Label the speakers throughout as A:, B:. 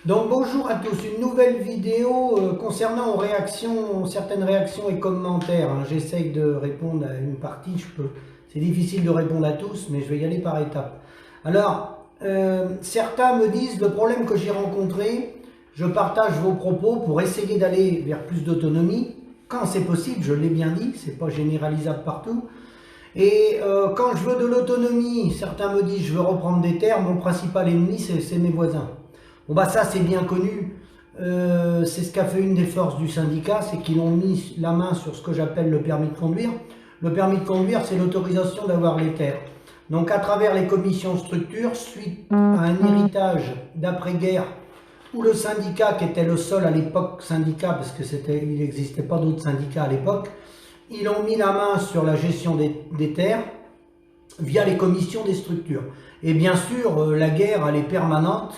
A: Donc bonjour à tous, une nouvelle vidéo concernant certaines réactions et commentaires. J'essaye de répondre à une partie, c'est difficile de répondre à tous, mais je vais y aller par étapes. Alors, certains me disent, le problème que j'ai rencontré, je partage vos propos pour essayer d'aller vers plus d'autonomie. Quand c'est possible, je l'ai bien dit, c'est pas généralisable partout. Et quand je veux de l'autonomie, certains me disent, je veux reprendre des terres, mon principal ennemi, c'est mes voisins. Bon bah ça c'est bien connu, c'est ce qu'a fait une des forces du syndicat, c'est qu'ils ont mis la main sur ce que j'appelle le permis de conduire. Le permis de conduire, c'est l'autorisation d'avoir les terres. Donc à travers les commissions structures, suite à un héritage d'après-guerre, où le syndicat, qui était le seul à l'époque syndicat, parce qu'il n'existait pas d'autres syndicats à l'époque, ils ont mis la main sur la gestion des terres via les commissions des structures. Et bien sûr, la guerre, elle est permanente.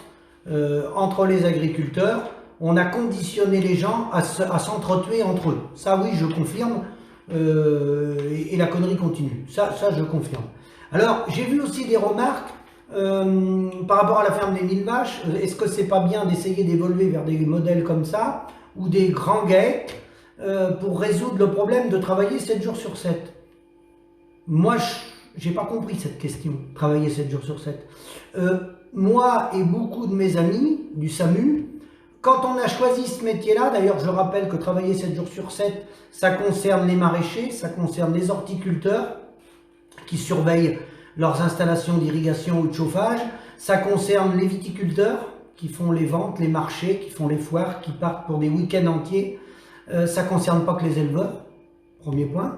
A: Entre les agriculteurs, on a conditionné les gens à s'entretuer entre eux. Ça oui, je confirme, et la connerie continue. Ça je confirme. Alors, j'ai vu aussi des remarques par rapport à la ferme des 1000 vaches. Est-ce que c'est pas bien d'essayer d'évoluer vers des modèles comme ça, ou des grands GAEC, pour résoudre le problème de travailler 7 jours sur 7? Moi, j'ai pas compris cette question, travailler 7 jours sur 7. Moi et beaucoup de mes amis du SAMU, quand on a choisi ce métier-là, d'ailleurs je rappelle que travailler 7 jours sur 7, ça concerne les maraîchers, ça concerne les horticulteurs qui surveillent leurs installations d'irrigation ou de chauffage, ça concerne les viticulteurs qui font les ventes, les marchés, qui font les foires, qui partent pour des week-ends entiers, ça ne concerne pas que les éleveurs, premier point.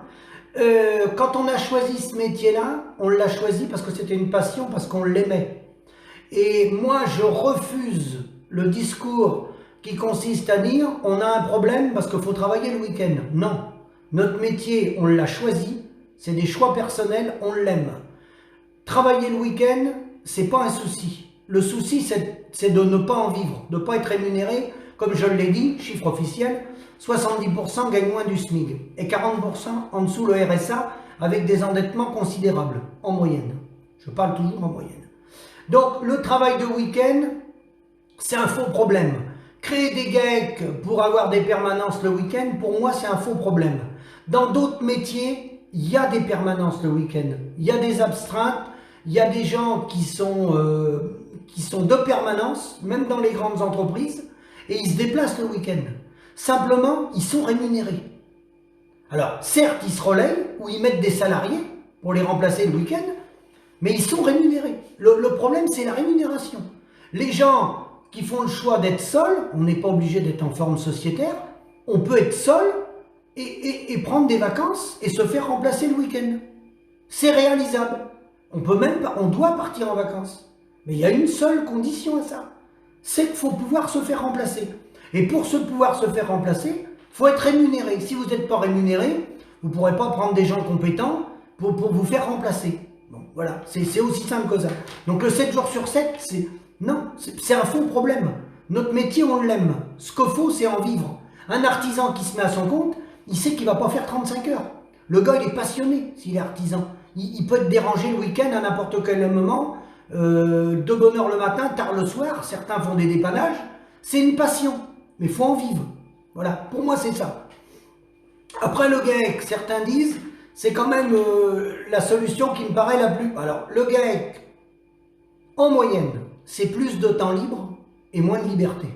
A: Quand on a choisi ce métier-là, on l'a choisi parce que c'était une passion, parce qu'on l'aimait. Et moi, je refuse le discours qui consiste à dire « on a un problème parce qu'il faut travailler le week-end ». Non, notre métier, on l'a choisi, c'est des choix personnels, on l'aime. Travailler le week-end, c'est pas un souci. Le souci, c'est de ne pas en vivre, de ne pas être rémunéré. Comme je l'ai dit, chiffre officiel, 70% gagnent moins du SMIC et 40% en dessous le RSA avec des endettements considérables, en moyenne. Je parle toujours en moyenne. Donc le travail de week-end, c'est un faux problème. Créer des GAEC pour avoir des permanences le week-end, pour moi c'est un faux problème. Dans d'autres métiers, il y a des permanences le week-end, il y a des astreintes, il y a des gens qui sont de permanence, même dans les grandes entreprises, et ils se déplacent le week-end. Simplement, ils sont rémunérés. Alors certes, ils se relayent, ou ils mettent des salariés pour les remplacer le week-end, mais ils sont rémunérés. Le problème, c'est la rémunération. Les gens qui font le choix d'être seuls, on n'est pas obligé d'être en forme sociétaire, on peut être seul et prendre des vacances et se faire remplacer le week-end. C'est réalisable. On doit partir en vacances. Mais il y a une seule condition à ça, c'est qu'il faut pouvoir se faire remplacer. Et pour pouvoir se faire remplacer, il faut être rémunéré. Si vous n'êtes pas rémunéré, vous ne pourrez pas prendre des gens compétents pour vous faire remplacer. Bon, voilà, c'est aussi simple que ça. Donc le 7 jours sur 7, c'est un faux problème. Notre métier, on l'aime. Ce qu'il faut, c'est en vivre. Un artisan qui se met à son compte, il sait qu'il ne va pas faire 35 heures. Le gars, il est passionné s'il est artisan. Il peut être dérangé le week-end à n'importe quel moment, de bonne heure le matin, tard le soir. Certains font des dépannages. C'est une passion, mais il faut en vivre. Voilà, pour moi, c'est ça. Après le GAEC, certains disent, c'est quand même la solution qui me paraît la plus... Alors, le GAEC, en moyenne, c'est plus de temps libre et moins de liberté.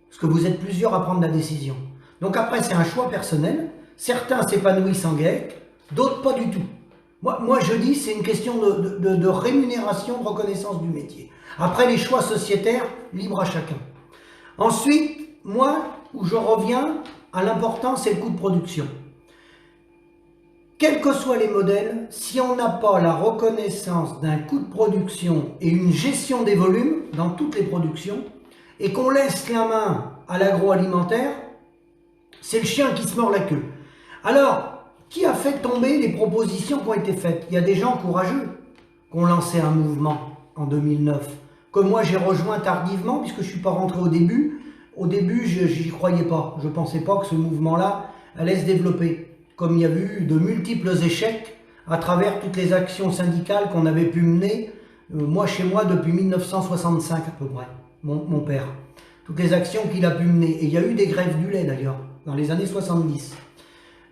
A: Parce que vous êtes plusieurs à prendre la décision. Donc après, c'est un choix personnel. Certains s'épanouissent en GAEC, d'autres pas du tout. Moi je dis, c'est une question de rémunération, de reconnaissance du métier. Après, les choix sociétaires, libre à chacun. Ensuite, moi, où je reviens à l'important, c'est le coût de production. Quels que soient les modèles, si on n'a pas la reconnaissance d'un coût de production et une gestion des volumes dans toutes les productions, et qu'on laisse la main à l'agroalimentaire, c'est le chien qui se mord la queue. Alors, qui a fait tomber les propositions qui ont été faites? Il y a des gens courageux qui ont lancé un mouvement en 2009, que moi j'ai rejoint tardivement, puisque je ne suis pas rentré au début. Au début, je n'y croyais pas. Je ne pensais pas que ce mouvement-là allait se développer. Comme il y a eu de multiples échecs à travers toutes les actions syndicales qu'on avait pu mener, moi chez moi depuis 1965 à peu près, mon père. toutes les actions qu'il a pu mener. Et il y a eu des grèves du lait d'ailleurs, dans les années 70.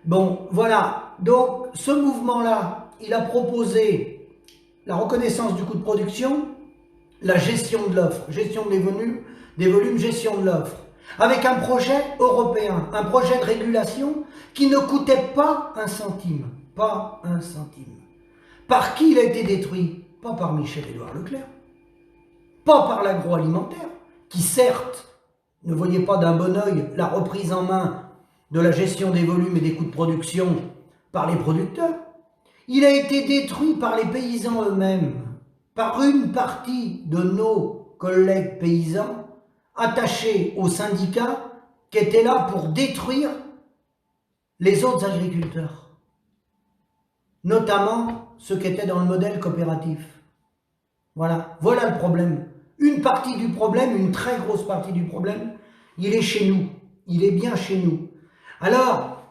A: Bon, voilà. Donc, ce mouvement-là, il a proposé la reconnaissance du coût de production, la gestion de l'offre, gestion des volumes, gestion de l'offre, avec un projet européen, un projet de régulation qui ne coûtait pas un centime. Pas un centime. Par qui il a été détruit? Pas par Michel-Édouard Leclerc, pas par l'agroalimentaire, qui certes ne voyait pas d'un bon œil la reprise en main de la gestion des volumes et des coûts de production par les producteurs. Il a été détruit par les paysans eux-mêmes, par une partie de nos collègues paysans attachés aux syndicats qui étaient là pour détruire les autres agriculteurs, notamment ceux qui étaient dans le modèle coopératif. Voilà le problème. Une partie du problème, une très grosse partie du problème, il est chez nous. Il est bien chez nous. Alors,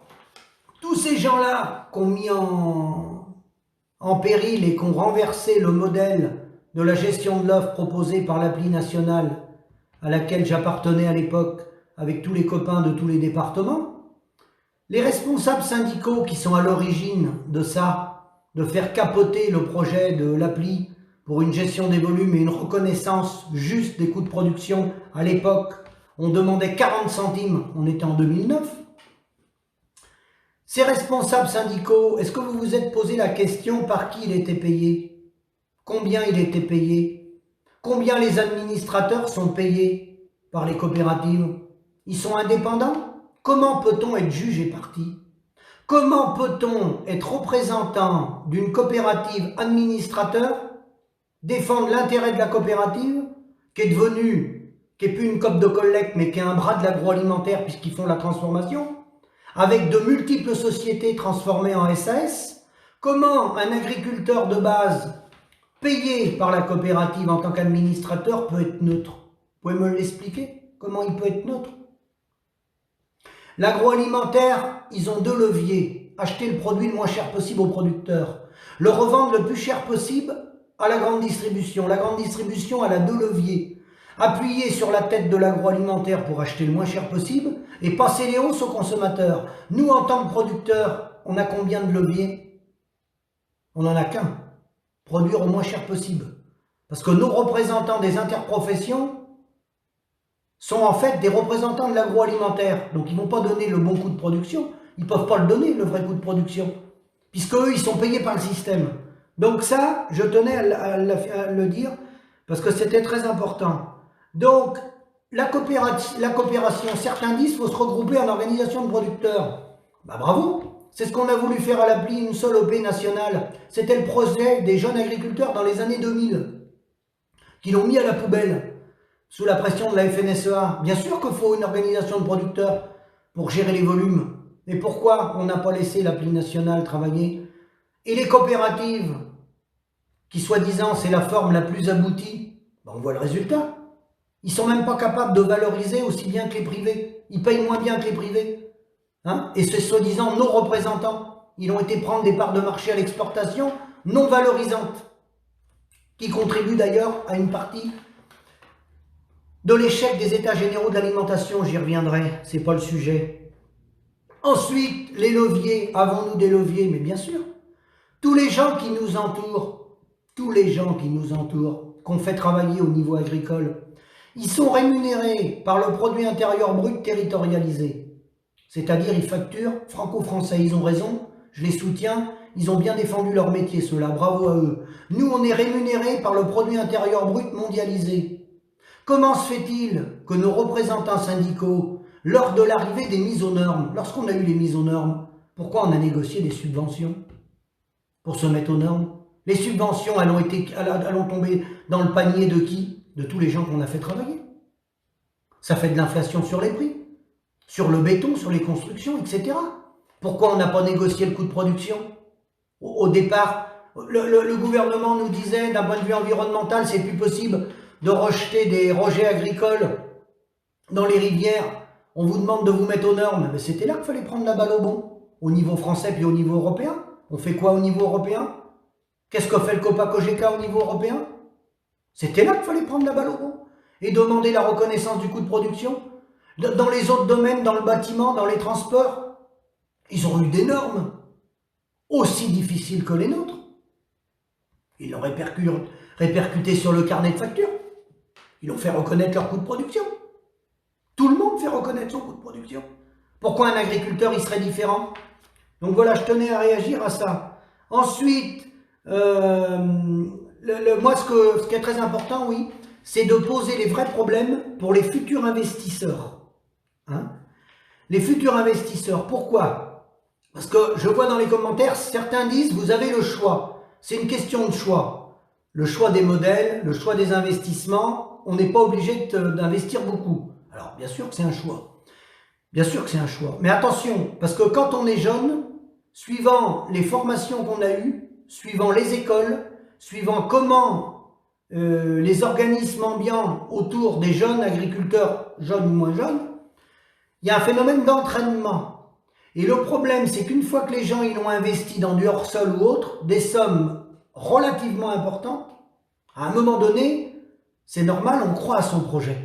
A: tous ces gens-là qui ont mis en péril et qui ont renversé le modèle de la gestion de l'offre proposée par l'appli nationale à laquelle j'appartenais à l'époque avec tous les copains de tous les départements, les responsables syndicaux qui sont à l'origine de ça, de faire capoter le projet de l'appli pour une gestion des volumes et une reconnaissance juste des coûts de production, à l'époque, on demandait 40 centimes, on était en 2009. Ces responsables syndicaux, est-ce que vous vous êtes posé la question par qui il était payé? Combien il était payé? Combien les administrateurs sont payés par les coopératives? Ils sont indépendants? Comment peut-on être juge et partie? Comment peut-on être représentant d'une coopérative administrateur, défendre l'intérêt de la coopérative, qui est devenue, qui n'est plus une coop de collecte, mais qui est un bras de l'agroalimentaire puisqu'ils font la transformation, avec de multiples sociétés transformées en SAS? Comment un agriculteur de base, payé par la coopérative en tant qu'administrateur, peut être neutre? Vous pouvez me l'expliquer? Comment il peut être neutre? L'agroalimentaire, ils ont deux leviers. Acheter le produit le moins cher possible aux producteurs. Le revendre le plus cher possible à la grande distribution. La grande distribution, elle a deux leviers. Appuyer sur la tête de l'agroalimentaire pour acheter le moins cher possible et passer les hausses aux consommateurs. Nous, en tant que producteurs, on a combien de leviers? On n'en a qu'un. Produire au moins cher possible. Parce que nos représentants des interprofessions sont en fait des représentants de l'agroalimentaire. Donc ils ne vont pas donner le bon coût de production. Ils ne peuvent pas le donner, le vrai coût de production. Puisque eux, ils sont payés par le système. Donc ça, je tenais à le dire, parce que c'était très important. Donc, la coopération, certains disent qu'il faut se regrouper en organisation de producteurs. Bah bravo, c'est ce qu'on a voulu faire à l'appli, une seule OP nationale. C'était le projet des jeunes agriculteurs dans les années 2000, qui l'ont mis à la poubelle, sous la pression de la FNSEA. Bien sûr qu'il faut une organisation de producteurs pour gérer les volumes. Mais pourquoi on n'a pas laissé l'appli nationale travailler? Et les coopératives, qui soi-disant c'est la forme la plus aboutie, ben on voit le résultat. Ils sont même pas capables de valoriser aussi bien que les privés. Ils payent moins bien que les privés. Hein? Et c'est soi-disant nos représentants. Ils ont été prendre des parts de marché à l'exportation non valorisantes, qui contribuent d'ailleurs à une partie de l'échec des états généraux de l'alimentation. J'y reviendrai, c'est pas le sujet. Ensuite, les leviers. Avons-nous des leviers? Mais bien sûr. Tous les gens qui nous entourent, qu'on fait travailler au niveau agricole, ils sont rémunérés par le produit intérieur brut territorialisé. C'est-à-dire, ils facturent franco-français. Ils ont raison, je les soutiens, ils ont bien défendu leur métier, ceux-là, bravo à eux. Nous, on est rémunérés par le produit intérieur brut mondialisé. Comment se fait-il que nos représentants syndicaux, lors de l'arrivée des mises aux normes, lorsqu'on a eu les mises aux normes, pourquoi on a négocié des subventions pour se mettre aux normes? Les subventions, elles ont tombé dans le panier de qui? De tous les gens qu'on a fait travailler. Ça fait de l'inflation sur les prix, sur le béton, sur les constructions, etc. Pourquoi on n'a pas négocié le coût de production? Au départ, le gouvernement nous disait, d'un point de vue environnemental, c'est plus possible de rejeter des rejets agricoles dans les rivières. On vous demande de vous mettre aux normes. Mais c'était là qu'il fallait prendre la balle au bon, au niveau français puis au niveau européen. On fait quoi au niveau européen? Qu'est-ce que fait le COPA-COGECA au niveau européen? C'était là qu'il fallait prendre la balle au bon. et demander la reconnaissance du coût de production? Dans les autres domaines, dans le bâtiment, dans les transports, ils ont eu des normes aussi difficiles que les nôtres. Ils l'ont répercuté sur le carnet de factures. Ils ont fait reconnaître leur coût de production. Tout le monde fait reconnaître son coût de production. Pourquoi un agriculteur, il serait différent? Donc voilà, je tenais à réagir à ça. Ensuite, moi, ce qui est très important, oui, c'est de poser les vrais problèmes pour les futurs investisseurs. Hein? Les futurs investisseurs, pourquoi? Parce que je vois dans les commentaires, certains disent, vous avez le choix. C'est une question de choix. Le choix des modèles, le choix des investissements, on n'est pas obligé d'investir beaucoup. Alors, bien sûr que c'est un choix. Bien sûr que c'est un choix. Mais attention, parce que quand on est jeune, suivant les formations qu'on a eues, suivant les écoles, suivant comment les organismes ambiants autour des jeunes agriculteurs, jeunes ou moins jeunes, il y a un phénomène d'entraînement. Et le problème, c'est qu'une fois que les gens ils ont investi dans du hors-sol ou autre, des sommes relativement importantes, à un moment donné, c'est normal, on croit à son projet.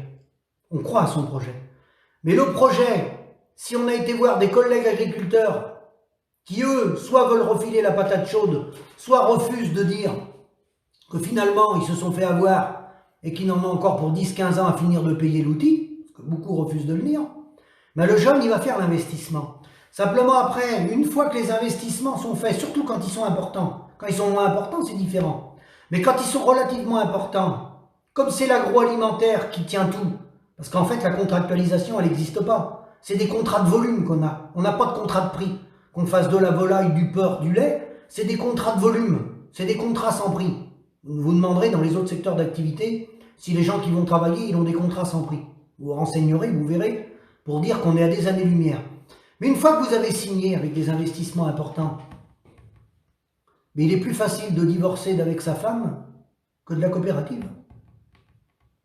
A: On croit à son projet. Mais le projet, si on a été voir des collègues agriculteurs qui, eux, soit veulent refiler la patate chaude, soit refusent de dire que finalement, ils se sont fait avoir et qu'ils n'en ont encore pour 10-15 ans à finir de payer l'outil, parce que beaucoup refusent de le dire, mais le jeune, il va faire l'investissement. Simplement après, une fois que les investissements sont faits, surtout quand ils sont importants, quand ils sont moins importants, c'est différent. Mais quand ils sont relativement importants, comme c'est l'agroalimentaire qui tient tout, parce qu'en fait, la contractualisation, elle n'existe pas. C'est des contrats de volume qu'on a. On n'a pas de contrat de prix. Qu'on fasse de la volaille, du porc, du lait, c'est des contrats de volume. C'est des contrats sans prix. Vous demanderez dans les autres secteurs d'activité si les gens qui vont travailler, ils ont des contrats sans prix. Vous vous renseignerez, vous verrez, pour dire qu'on est à des années-lumière. Mais une fois que vous avez signé avec des investissements importants, mais il est plus facile de divorcer d'avec sa femme que de la coopérative.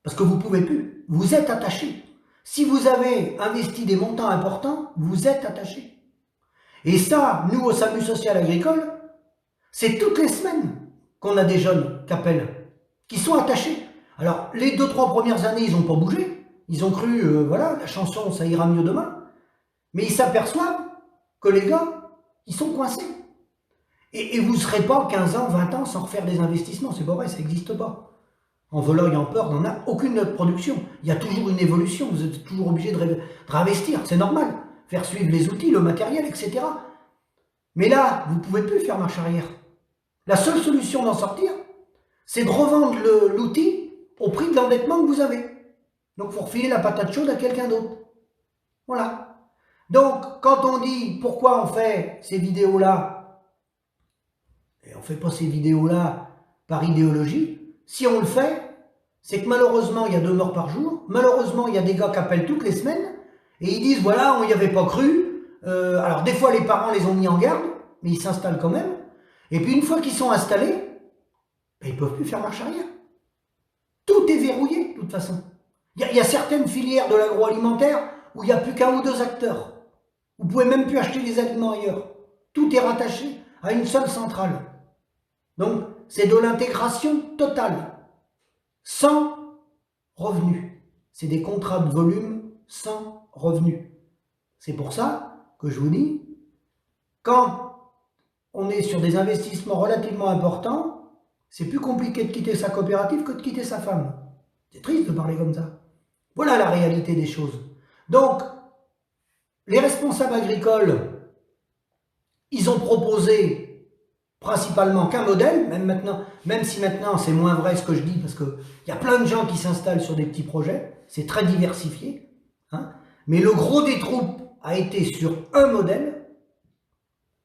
A: Parce que vous ne pouvez plus. Vous êtes attaché. Si vous avez investi des montants importants, vous êtes attaché. Et ça, nous, au SAMU social agricole, c'est toutes les semaines qu'on a des jeunes qui appellent, qui sont attachés. Alors, les 2-3 premières années, ils n'ont pas bougé. Ils ont cru, voilà, la chanson, ça ira mieux demain. Mais ils s'aperçoivent que les gars, ils sont coincés. Et vous ne serez pas 15 ans, 20 ans sans refaire des investissements. C'est pas vrai, ça n'existe pas. En volaille, en porc, on n'a aucune autre production. Il y a toujours une évolution. Vous êtes toujours obligé de réinvestir. C'est normal. Faire suivre les outils, le matériel, etc. Mais là, vous ne pouvez plus faire marche arrière. La seule solution d'en sortir, c'est de revendre l'outil au prix de l'endettement que vous avez. Donc, il faut refiler la patate chaude à quelqu'un d'autre. Voilà. Donc, quand on dit pourquoi on fait ces vidéos-là, et on ne fait pas ces vidéos-là par idéologie, si on le fait, c'est que malheureusement, il y a 2 morts par jour. Malheureusement, il y a des gars qui appellent toutes les semaines et ils disent, voilà, on n'y avait pas cru. Alors, des fois, les parents les ont mis en garde, mais ils s'installent quand même. Et puis, une fois qu'ils sont installés, ben, ils ne peuvent plus faire marche arrière. Tout est verrouillé, de toute façon. Il y a certaines filières de l'agroalimentaire où il n'y a plus qu'1 ou 2 acteurs. Vous ne pouvez même plus acheter les aliments ailleurs. Tout est rattaché à une seule centrale. Donc, c'est de l'intégration totale, sans revenus. C'est des contrats de volume sans revenus. C'est pour ça que je vous dis, quand on est sur des investissements relativement importants, c'est plus compliqué de quitter sa coopérative que de quitter sa femme. C'est triste de parler comme ça. Voilà la réalité des choses. Donc, les responsables agricoles, ils ont proposé principalement qu'un modèle, même si maintenant c'est moins vrai ce que je dis, parce qu'il y a plein de gens qui s'installent sur des petits projets, c'est très diversifié, hein, mais le gros des troupes a été sur un modèle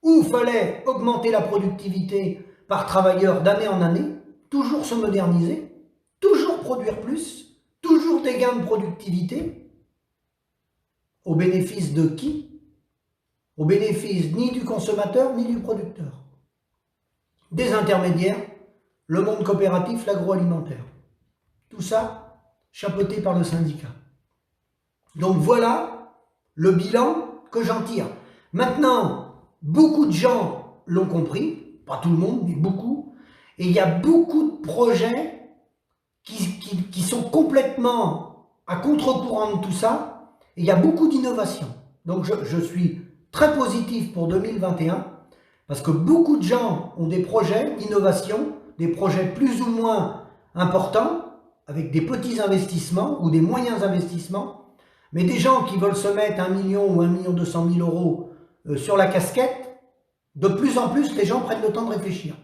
A: où il fallait augmenter la productivité par travailleur d'année en année, toujours se moderniser, toujours produire plus, toujours des gains de productivité, au bénéfice de qui? Au bénéfice ni du consommateur ni du producteur. Des intermédiaires, le monde coopératif, l'agroalimentaire. Tout ça chapeauté par le syndicat. Donc voilà le bilan que j'en tire. Maintenant, beaucoup de gens l'ont compris, pas tout le monde, mais beaucoup, et il y a beaucoup de projets qui sont complètement à contre-courant de tout ça. Et il y a beaucoup d'innovation. Donc je suis très positif pour 2021 parce que beaucoup de gens ont des projets d'innovation, des projets plus ou moins importants, avec des petits investissements ou des moyens investissements, mais des gens qui veulent se mettre 1 million ou 1 200 000 euros sur la casquette, de plus en plus les gens prennent le temps de réfléchir.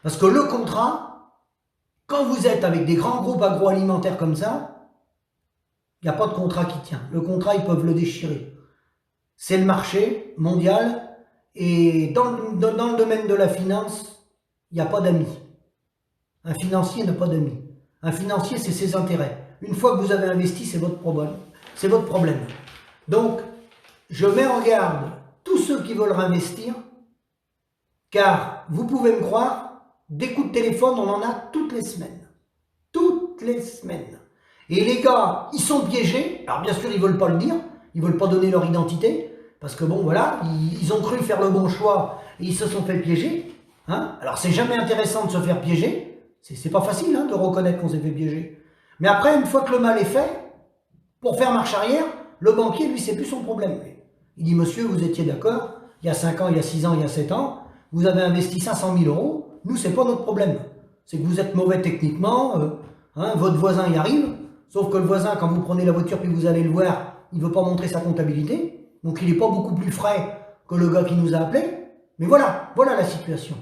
A: Parce que le contrat, quand vous êtes avec des grands groupes agroalimentaires comme ça, il n'y a pas de contrat qui tient. Le contrat, ils peuvent le déchirer. C'est le marché mondial et dans le domaine de la finance, il n'y a pas d'amis. Un financier n'a pas d'amis. Un financier, c'est ses intérêts. Une fois que vous avez investi, c'est votre problème. C'est votre problème. Donc, je mets en garde tous ceux qui veulent réinvestir, car vous pouvez me croire, des coups de téléphone, on en a toutes les semaines. Toutes les semaines. Et les gars, ils sont piégés. Alors bien sûr, ils ne veulent pas le dire. Ils ne veulent pas donner leur identité. Parce que bon, voilà, ils ont cru faire le bon choix et ils se sont fait piéger. Hein? Alors c'est jamais intéressant de se faire piéger. C'est pas facile hein, de reconnaître qu'on s'est fait piéger. Mais après, une fois que le mal est fait, pour faire marche arrière, le banquier, lui, c'est plus son problème. Il dit, monsieur, vous étiez d'accord, il y a 5 ans, il y a 6 ans, il y a 7 ans, vous avez investi 500 000 euros, nous, c'est pas notre problème. C'est que vous êtes mauvais techniquement, hein, votre voisin y arrive, sauf que le voisin, quand vous prenez la voiture puis vous allez le voir, il ne veut pas montrer sa comptabilité, donc il n'est pas beaucoup plus frais que le gars qui nous a appelé. Mais voilà, voilà la situation.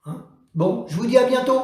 A: Hein? Bon, je vous dis à bientôt.